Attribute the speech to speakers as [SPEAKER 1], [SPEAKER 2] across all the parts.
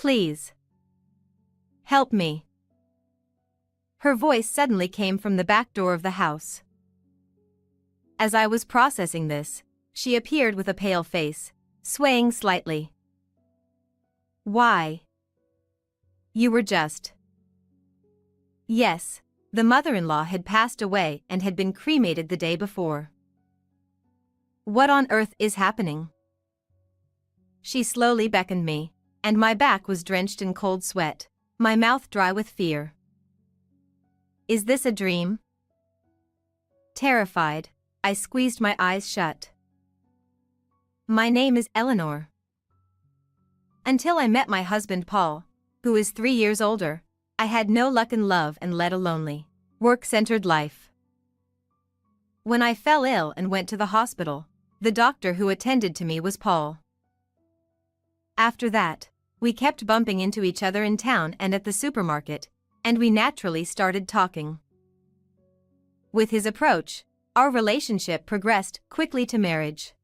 [SPEAKER 1] Please. Help me. Her voice suddenly came from the back door of the house. As I was processing this, she appeared with a pale face, swaying slightly. Why? You were just... Yes, the mother-in-law had passed away and had been cremated the day before. What on earth is happening? She slowly beckoned me, and my back was drenched in cold sweat, my mouth dry with fear. Is this a dream? Terrified, I squeezed my eyes shut. My name is Eleanor. Until I met my husband Paul, who is 3 years older, I had no luck in love and led a lonely, work-centered life. When I fell ill and went to the hospital, the doctor who attended to me was Paul. After that, we kept bumping into each other in town and at the supermarket, and we naturally started talking. With his approach, our relationship progressed quickly to marriage.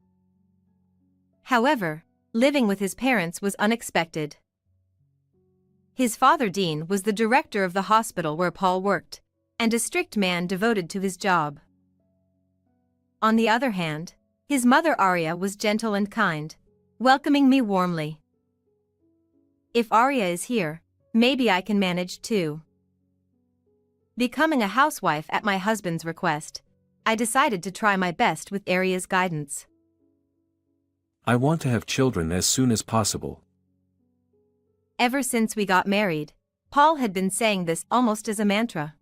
[SPEAKER 1] However, living with his parents was unexpected. His father Dean was the director of the hospital where Paul worked, and a strict man devoted to his job. On the other hand, his mother Arya was gentle and kind, welcoming me warmly. If Arya is here, maybe I can manage too. Becoming a housewife at my husband's request, I decided to try my best with Arya's guidance.
[SPEAKER 2] I want to have children as soon as possible.
[SPEAKER 1] Ever since we got married, Paul had been saying this almost as a mantra.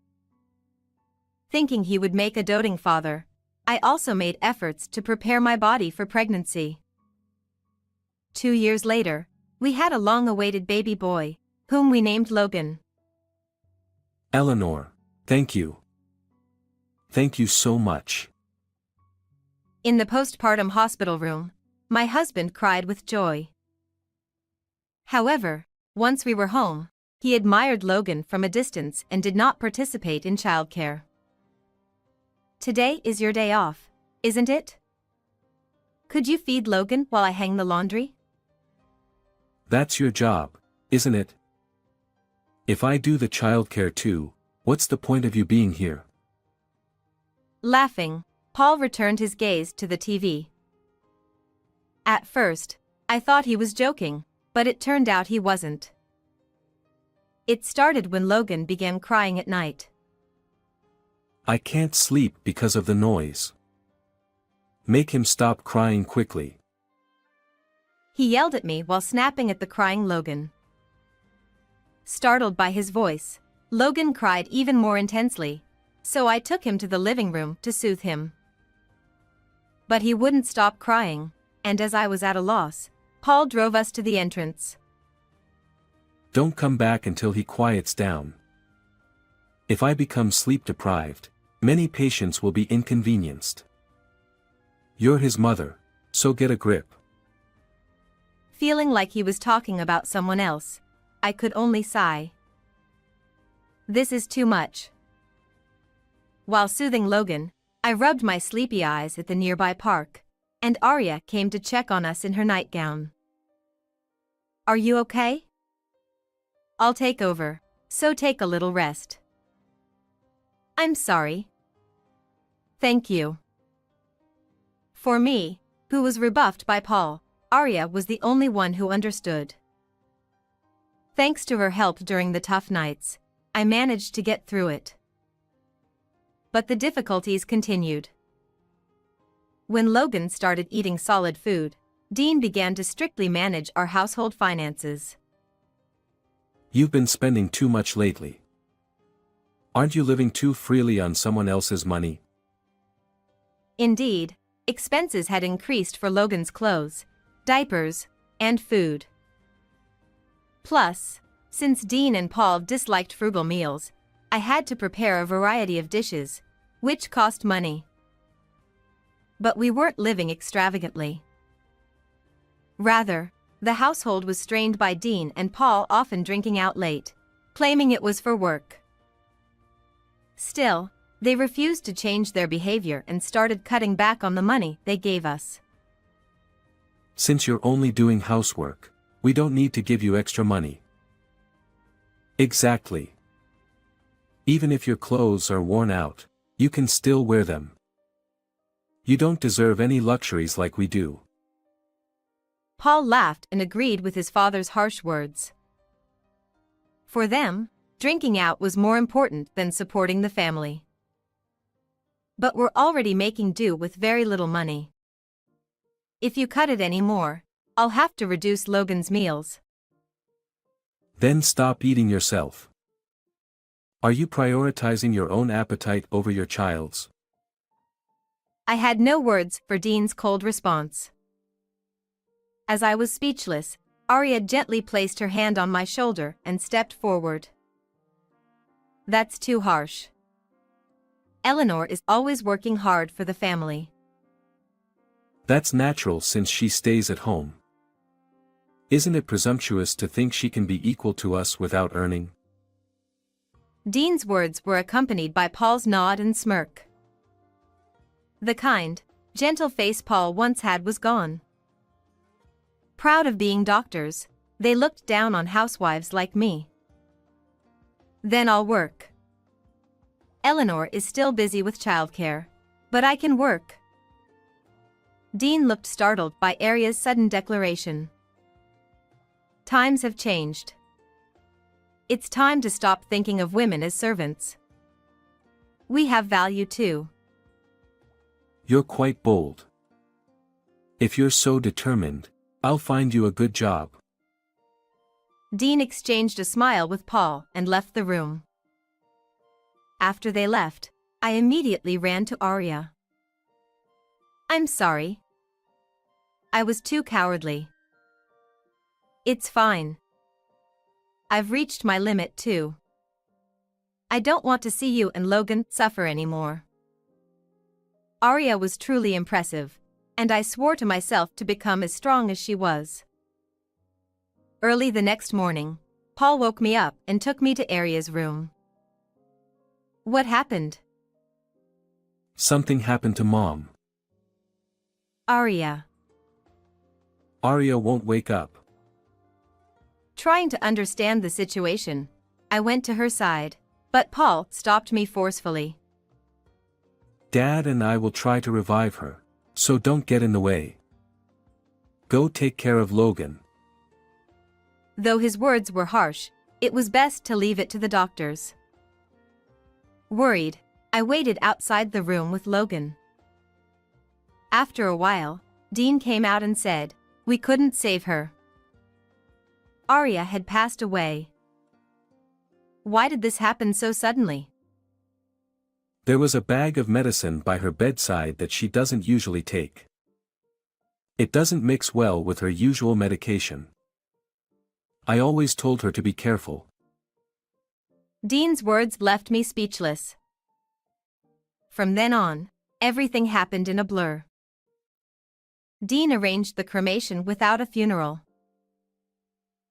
[SPEAKER 1] Thinking he would make a doting father, I also made efforts to prepare my body for pregnancy. 2 years later, we had a long-awaited baby boy, whom we named Logan.
[SPEAKER 2] Eleanor, thank you. Thank you so much.
[SPEAKER 1] In the postpartum hospital room, my husband cried with joy. However, once we were home, he admired Logan from a distance and did not participate in childcare. Today is your day off, isn't it? Could you feed Logan while I hang the laundry?
[SPEAKER 2] That's your job, isn't it? If I do the childcare too, what's the point of you being here?
[SPEAKER 1] Laughing, Paul returned his gaze to the TV. At first, I thought he was joking, but it turned out he wasn't. It started when Logan began crying at night.
[SPEAKER 2] I can't sleep because of the noise. Make him stop crying quickly.
[SPEAKER 1] He yelled at me while snapping at the crying Logan. Startled by his voice, Logan cried even more intensely, so I took him to the living room to soothe him. But he wouldn't stop crying, and as I was at a loss, Paul drove us to the entrance.
[SPEAKER 2] Don't come back until he quiets down. If I become sleep-deprived, many patients will be inconvenienced. You're his mother, so get a grip.
[SPEAKER 1] Feeling like he was talking about someone else, I could only sigh. This is too much. While soothing Logan, I rubbed my sleepy eyes at the nearby park, and Arya came to check on us in her nightgown. Are you okay? I'll take over, so take a little rest. I'm sorry. Thank you. For me, who was rebuffed by Paul, Arya was the only one who understood. Thanks to her help during the tough nights, I managed to get through it. But the difficulties continued. When Logan started eating solid food, Dean began to strictly manage our household finances.
[SPEAKER 2] You've been spending too much lately. Aren't you living too freely on someone else's money?
[SPEAKER 1] Indeed, expenses had increased for Logan's clothes, diapers, and food. Plus, since Dean and Paul disliked frugal meals, I had to prepare a variety of dishes, which cost money. But we weren't living extravagantly. Rather, the household was strained by Dean and Paul often drinking out late, claiming it was for work. Still, they refused to change their behavior and started cutting back on the money they gave us.
[SPEAKER 2] Since you're only doing housework, we don't need to give you extra money. Exactly. Even if your clothes are worn out, you can still wear them. You don't deserve any luxuries like we do.
[SPEAKER 1] Paul laughed and agreed with his father's harsh words. For them, drinking out was more important than supporting the family. But we're already making do with very little money. If you cut it any more, I'll have to reduce Logan's meals.
[SPEAKER 2] Then stop eating yourself. Are you prioritizing your own appetite over your child's?
[SPEAKER 1] I had no words for Dean's cold response. As I was speechless, Arya gently placed her hand on my shoulder and stepped forward. That's too harsh. Eleanor is always working hard for the family.
[SPEAKER 2] That's natural since she stays at home. Isn't it presumptuous to think she can be equal to us without earning?
[SPEAKER 1] Dean's words were accompanied by Paul's nod and smirk. The kind, gentle face Paul once had was gone. Proud of being doctors, they looked down on housewives like me. Then I'll work. Eleanor is still busy with childcare, but I can work. Dean looked startled by Arya's sudden declaration. Times have changed. It's time to stop thinking of women as servants. We have value too.
[SPEAKER 2] You're quite bold. If you're so determined, I'll find you a good job.
[SPEAKER 1] Dean exchanged a smile with Paul and left the room. After they left, I immediately ran to Arya. I'm sorry. I was too cowardly. It's fine. I've reached my limit too. I don't want to see you and Logan suffer anymore. Arya was truly impressive, and I swore to myself to become as strong as she was. Early the next morning, Paul woke me up and took me to Arya's room. What happened?
[SPEAKER 2] Something happened to Mom.
[SPEAKER 1] Arya.
[SPEAKER 2] Arya won't wake up.
[SPEAKER 1] Trying to understand the situation, I went to her side, but Paul stopped me forcefully.
[SPEAKER 2] Dad and I will try to revive her, so don't get in the way. Go take care of Logan.
[SPEAKER 1] Though his words were harsh, it was best to leave it to the doctors. Worried, I waited outside the room with Logan. After a while, Dean came out and said, we couldn't save her. Arya had passed away. Why did this happen so suddenly?
[SPEAKER 2] There was a bag of medicine by her bedside that she doesn't usually take. It doesn't mix well with her usual medication. I always told her to be careful.
[SPEAKER 1] Dean's words left me speechless. From then on, everything happened in a blur. Dean arranged the cremation without a funeral.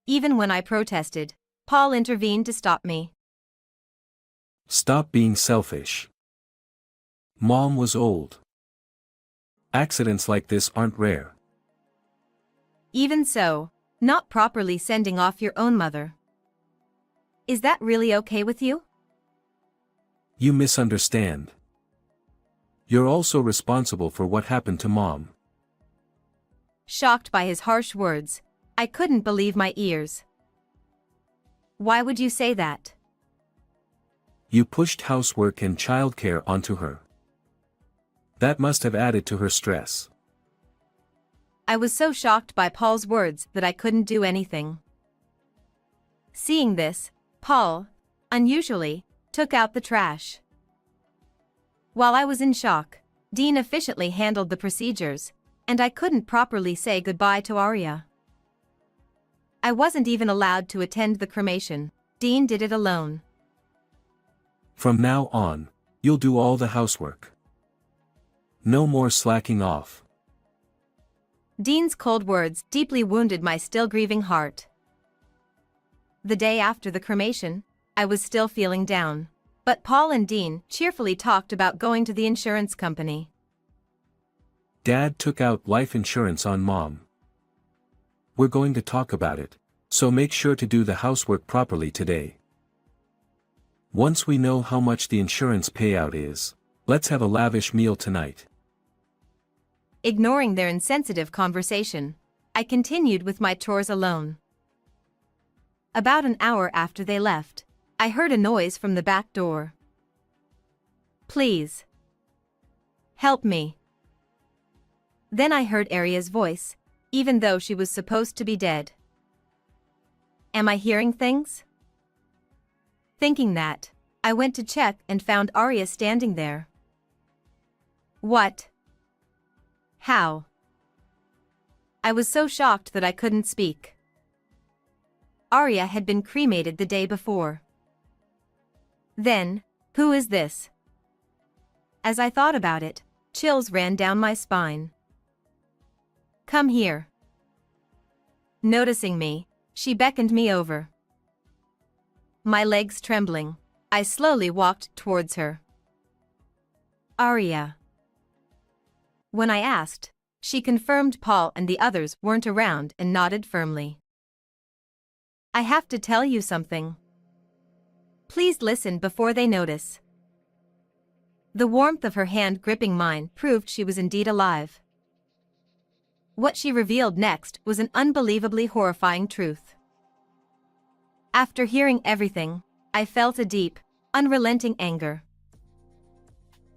[SPEAKER 1] Even when I protested, Paul intervened to stop me.
[SPEAKER 2] Stop being selfish. Mom was old. Accidents like this aren't rare.
[SPEAKER 1] Even so, not properly sending off your own mother. Is that really okay with you?
[SPEAKER 2] You misunderstand. You're also responsible for what happened to Mom.
[SPEAKER 1] Shocked by his harsh words, I couldn't believe my ears. Why would you say that?
[SPEAKER 2] You pushed housework and childcare onto her. That must have added to her stress.
[SPEAKER 1] I was so shocked by Paul's words that I couldn't do anything. Seeing this, Paul, unusually, took out the trash. While I was in shock, Dean efficiently handled the procedures, and I couldn't properly say goodbye to Arya. I wasn't even allowed to attend the cremation. Dean did it alone.
[SPEAKER 2] From now on, you'll do all the housework. No more slacking off.
[SPEAKER 1] Dean's cold words deeply wounded my still grieving heart. The day after the cremation, I was still feeling down, but Paul and Dean cheerfully talked about going to the insurance company.
[SPEAKER 2] Dad took out life insurance on Mom. We're going to talk about it, so make sure to do the housework properly today. Once we know how much the insurance payout is, let's have a lavish meal tonight.
[SPEAKER 1] Ignoring their insensitive conversation, I continued with my chores alone. About an hour after they left, I heard a noise from the back door. "Please. Help me." Then I heard Arya's voice, even though she was supposed to be dead. Am I hearing things? Thinking that, I went to check and found Arya standing there. What? How? I was so shocked that I couldn't speak. Arya had been cremated the day before. Then, who is this? As I thought about it, chills ran down my spine. Come here. Noticing me, she beckoned me over. My legs trembling, I slowly walked towards her. Arya. When I asked, she confirmed Paul and the others weren't around and nodded firmly. I have to tell you something. Please listen before they notice. The warmth of her hand gripping mine proved she was indeed alive. What she revealed next was an unbelievably horrifying truth. After hearing everything, I felt a deep, unrelenting anger.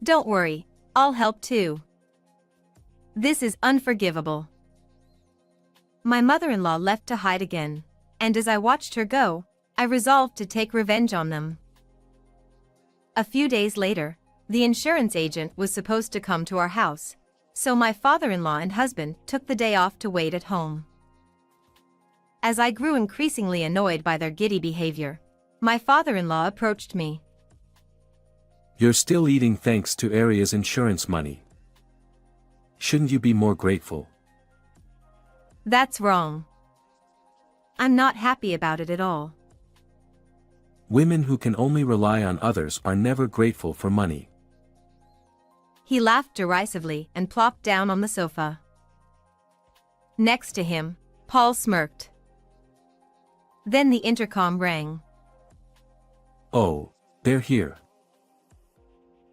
[SPEAKER 1] Don't worry, I'll help too. This is unforgivable. My mother-in-law left to hide again, and as I watched her go, I resolved to take revenge on them. A few days later, the insurance agent was supposed to come to our house, so my father-in-law and husband took the day off to wait at home. As I grew increasingly annoyed by their giddy behavior, my father-in-law approached me.
[SPEAKER 2] You're still eating thanks to Arya's insurance money. Shouldn't you be more grateful?
[SPEAKER 1] That's wrong. I'm not happy about it at all.
[SPEAKER 2] Women who can only rely on others are never grateful for money.
[SPEAKER 1] He laughed derisively and plopped down on the sofa. Next to him, Paul smirked. Then the intercom rang.
[SPEAKER 2] Oh, they're here.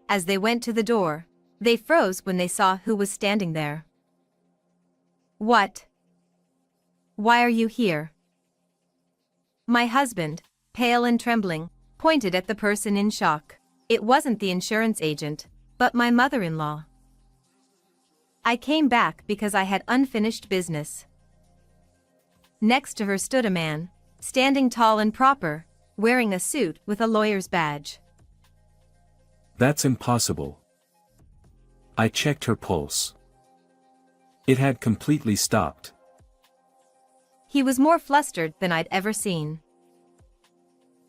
[SPEAKER 1] As they went to the door, they froze when they saw who was standing there. What? Why are you here? My husband, pale and trembling, pointed at the person in shock. It wasn't the insurance agent, but my mother-in-law. I came back because I had unfinished business. Next to her stood a man, standing tall and proper, wearing a suit with a lawyer's badge.
[SPEAKER 2] That's impossible. I checked her pulse. It had completely stopped.
[SPEAKER 1] He was more flustered than I'd ever seen.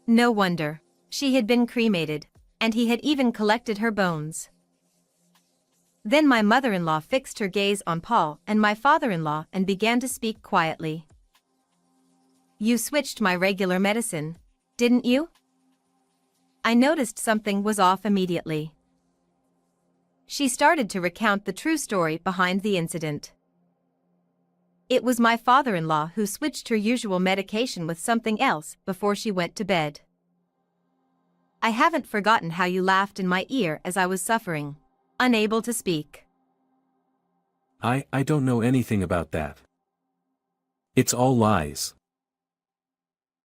[SPEAKER 1] No wonder. She had been cremated, and he had even collected her bones. Then my mother-in-law fixed her gaze on Paul and my father-in-law and began to speak quietly. You switched my regular medicine, didn't you? I noticed something was off immediately. She started to recount the true story behind the incident. It was my father-in-law who switched her usual medication with something else before she went to bed. I haven't forgotten how you laughed in my ear as I was suffering, unable to speak.
[SPEAKER 2] I don't know anything about that. It's all lies.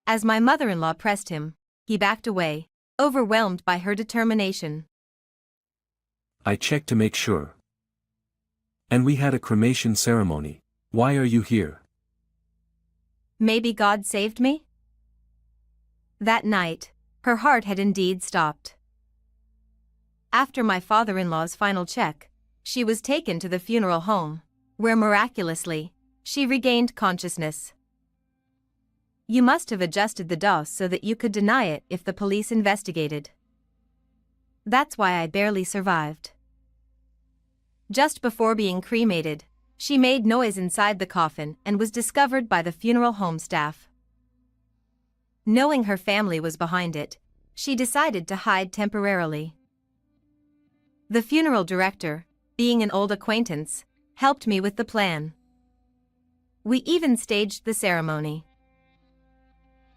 [SPEAKER 1] As my mother-in-law pressed him, he backed away, overwhelmed by her determination.
[SPEAKER 2] I checked to make sure. And we had a cremation ceremony. Why are you here?
[SPEAKER 1] Maybe God saved me? That night, her heart had indeed stopped. After my father-in-law's final check, she was taken to the funeral home, where miraculously, she regained consciousness. You must have adjusted the dose so that you could deny it if the police investigated. That's why I barely survived. Just before being cremated, she made noise inside the coffin and was discovered by the funeral home staff. Knowing her family was behind it, she decided to hide temporarily. The funeral director, being an old acquaintance, helped me with the plan. We even staged the ceremony.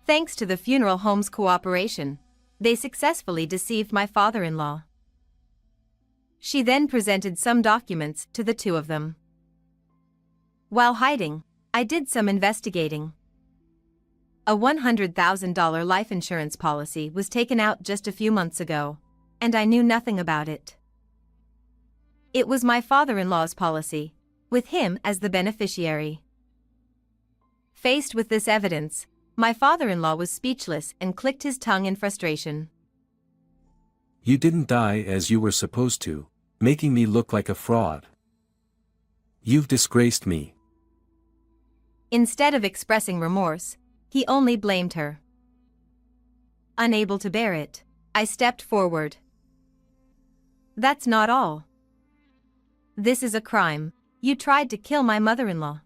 [SPEAKER 1] Thanks to the funeral home's cooperation, they successfully deceived my father-in-law. She then presented some documents to the two of them. While hiding, I did some investigating. A $100,000 life insurance policy was taken out just a few months ago, and I knew nothing about it. It was my father-in-law's policy, with him as the beneficiary. Faced with this evidence, my father-in-law was speechless and clicked his tongue in frustration.
[SPEAKER 2] You didn't die as you were supposed to, making me look like a fraud. You've disgraced me.
[SPEAKER 1] Instead of expressing remorse, he only blamed her. Unable to bear it, I stepped forward. That's not all. This is a crime. You tried to kill my mother-in-law.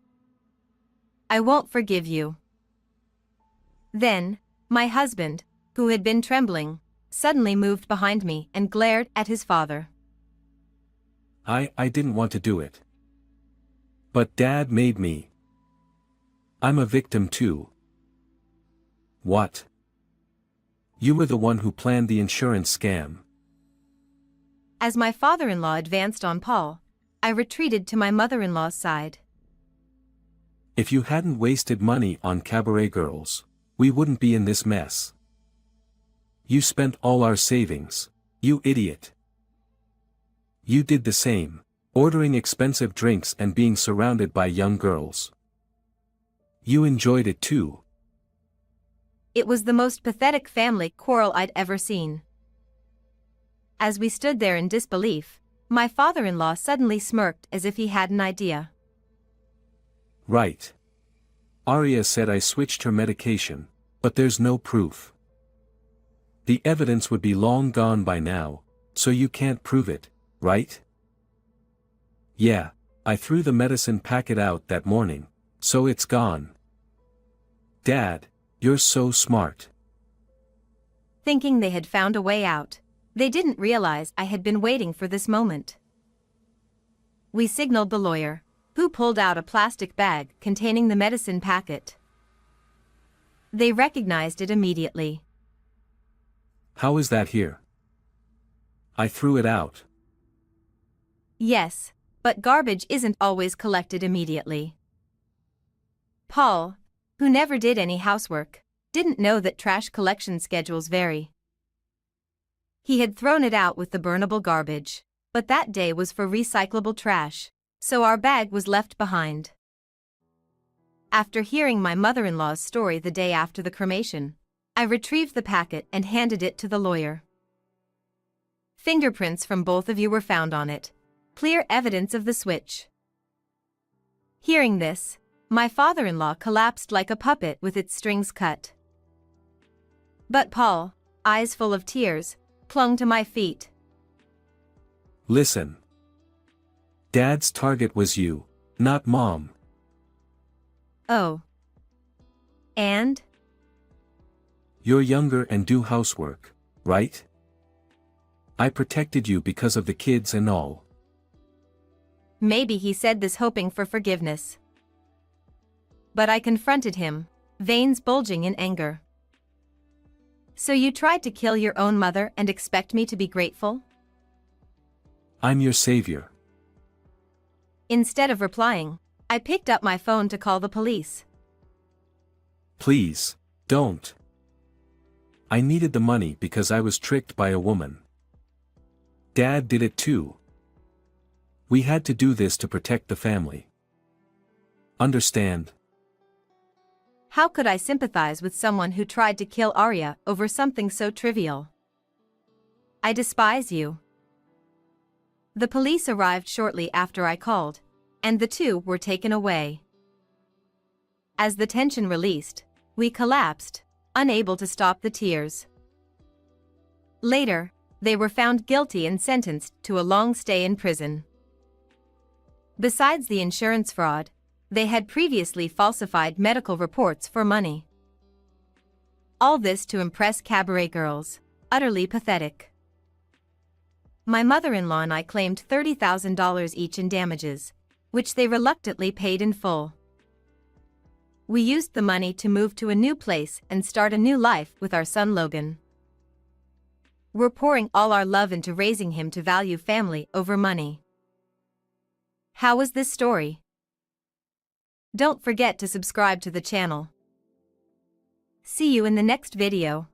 [SPEAKER 1] I won't forgive you. Then, my husband, who had been trembling, suddenly moved behind me and glared at his father.
[SPEAKER 2] I didn't want to do it. But Dad made me. I'm a victim too. What? You were the one who planned the insurance scam.
[SPEAKER 1] As my father-in-law advanced on Paul, I retreated to my mother-in-law's side.
[SPEAKER 2] If you hadn't wasted money on cabaret girls, we wouldn't be in this mess. You spent all our savings, you idiot. You did the same, ordering expensive drinks and being surrounded by young girls. You enjoyed it too.
[SPEAKER 1] It was the most pathetic family quarrel I'd ever seen. As we stood there in disbelief, my father-in-law suddenly smirked as if he had an idea.
[SPEAKER 2] Right. Arya said I switched her medication, but there's no proof. The evidence would be long gone by now, so you can't prove it, right? Yeah, I threw the medicine packet out that morning, so it's gone. Dad, you're so smart.
[SPEAKER 1] Thinking they had found a way out, they didn't realize I had been waiting for this moment. We signaled the lawyer, who pulled out a plastic bag containing the medicine packet. They recognized it immediately.
[SPEAKER 2] How is that here? I threw it out.
[SPEAKER 1] Yes, but garbage isn't always collected immediately. Paul, who never did any housework, didn't know that trash collection schedules vary. He had thrown it out with the burnable garbage, but that day was for recyclable trash, so our bag was left behind. After hearing my mother-in-law's story the day after the cremation, I retrieved the packet and handed it to the lawyer. Fingerprints from both of you were found on it. Clear evidence of the switch. Hearing this, my father-in-law collapsed like a puppet with its strings cut. But Paul, eyes full of tears, clung to my feet.
[SPEAKER 2] Listen. Dad's target was you, not Mom.
[SPEAKER 1] Oh. And?
[SPEAKER 2] You're younger and do housework, right? I protected you because of the kids and all.
[SPEAKER 1] Maybe he said this hoping for forgiveness. But I confronted him, veins bulging in anger. So you tried to kill your own mother and expect me to be grateful?
[SPEAKER 2] I'm your savior.
[SPEAKER 1] Instead of replying, I picked up my phone to call the police.
[SPEAKER 2] Please, don't. I needed the money because I was tricked by a woman. Dad did it too. We had to do this to protect the family. Understand?
[SPEAKER 1] How could I sympathize with someone who tried to kill Arya over something so trivial? I despise you. The police arrived shortly after I called, and the two were taken away. As the tension released, we collapsed, unable to stop the tears. Later, they were found guilty and sentenced to a long stay in prison. Besides the insurance fraud, they had previously falsified medical reports for money. All this to impress cabaret girls, utterly pathetic. My mother-in-law and I claimed $30,000 each in damages, which they reluctantly paid in full. We used the money to move to a new place and start a new life with our son Logan. We're pouring all our love into raising him to value family over money. How was this story? Don't forget to subscribe to the channel. See you in the next video.